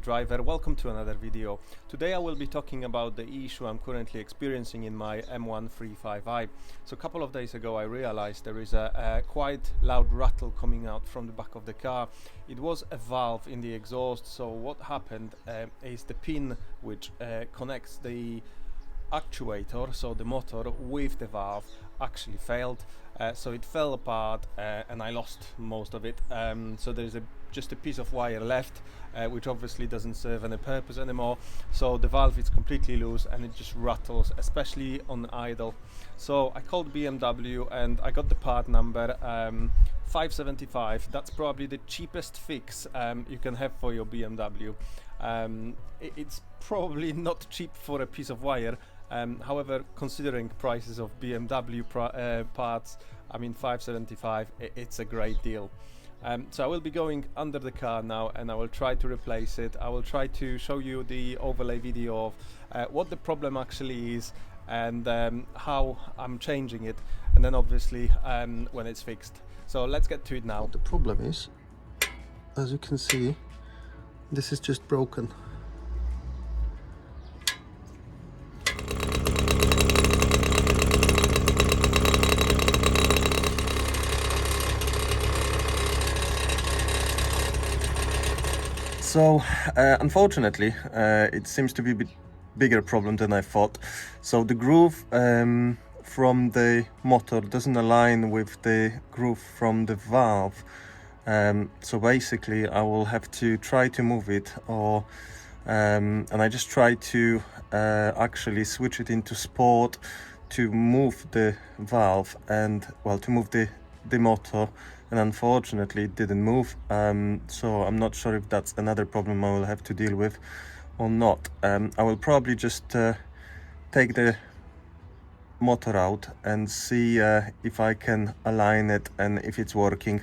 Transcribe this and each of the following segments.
driver, welcome to another video. Today I will be talking about the issue I'm currently experiencing in my M135i. So a couple of days ago I realized there is a quite loud rattle coming out from the back of the car. It was a valve in the exhaust, so what happened is the pin which connects the actuator, so the motor, with the valve actually failed. So it fell apart and I lost most of it. So there's just a piece of wire left, which obviously doesn't serve any purpose anymore. So the valve is completely loose and it just rattles, especially on idle. So I called BMW and I got the part number 575. That's probably the cheapest fix you can have for your BMW. It's probably not cheap for a piece of wire. However, considering prices of BMW parts, I mean 575, it's a great deal. So I will be going under the car now and I will try to replace it. I will try to show you the overlay video of what the problem actually is and how I'm changing it, and then obviously when it's fixed. So let's get to it now. What the problem is, as you can see, this is just broken. So unfortunately it seems to be a bit bigger problem than I thought. So the groove from the motor doesn't align with the groove from the valve. So basically I will have to try to move it, or and I just try to actually switch it into sport to move the valve and, well, to move the motor, and unfortunately it didn't move. So I'm not sure if that's another problem I will have to deal with or not. I will probably just take the motor out and see if I can align it and if it's working,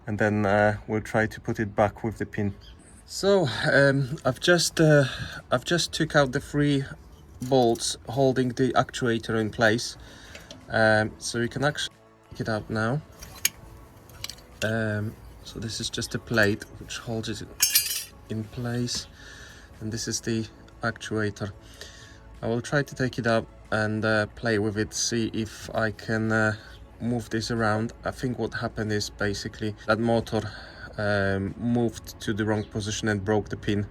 and then we'll try to put it back with the pin. So I've just took out the 3 bolts holding the actuator in place, so you can actually take it out now. So this is just a plate which holds it in place, and this is the actuator. I will try to take it out and play with it, see if I can move this around. I think what happened is basically that motor moved to the wrong position and broke the pin.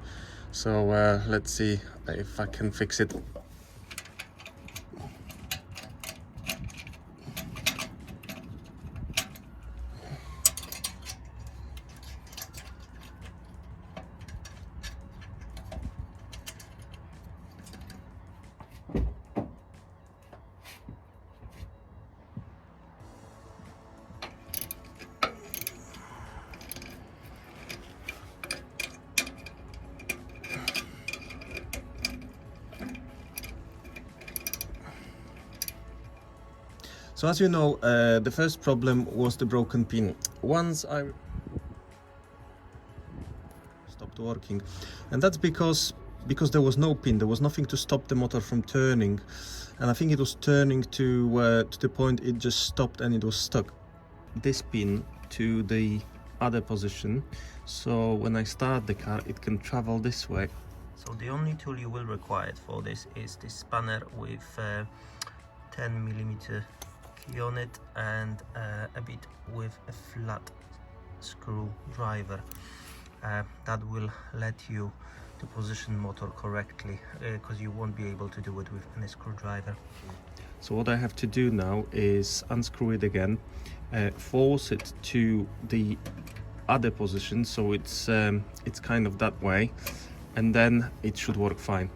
So let's see if I can fix it. So as you know, the first problem was the broken pin. Once I stopped working, and that's because there was no pin, there was nothing to stop the motor from turning, and I think it was turning to the point it just stopped and it was stuck. This pin to the other position, so when I start the car it can travel this way. So the only tool you will require for this is this spanner with 10mm key on it and a bit with a flat screwdriver. That will let you to position motor correctly, because you won't be able to do it with any screwdriver. So what I have to do now is unscrew it again, force it to the other position, so it's kind of that way, and then it should work fine.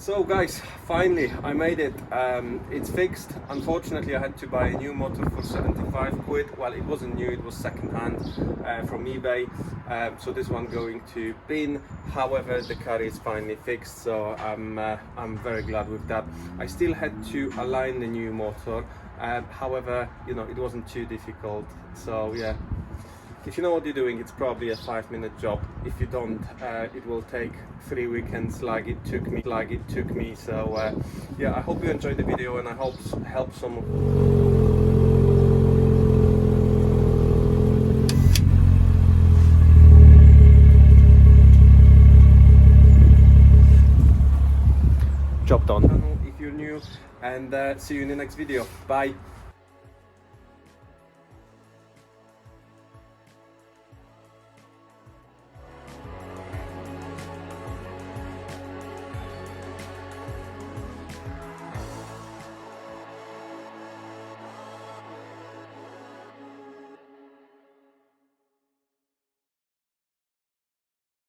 So guys, finally I made it. It's fixed. Unfortunately I had to buy a new motor for 75 quid. Well, it wasn't new, it was second hand from eBay. So this one going to bin. However, the car is finally fixed, so I'm very glad with that. I still had to align the new motor. However, you know, it wasn't too difficult. So yeah, if you know what you're doing, it's probably a 5-minute job. If you don't, it will take 3 weekends like it took me. So yeah, I hope you enjoyed the video, and I hope help some. Job done. If you're new, and see you in the next video. Bye.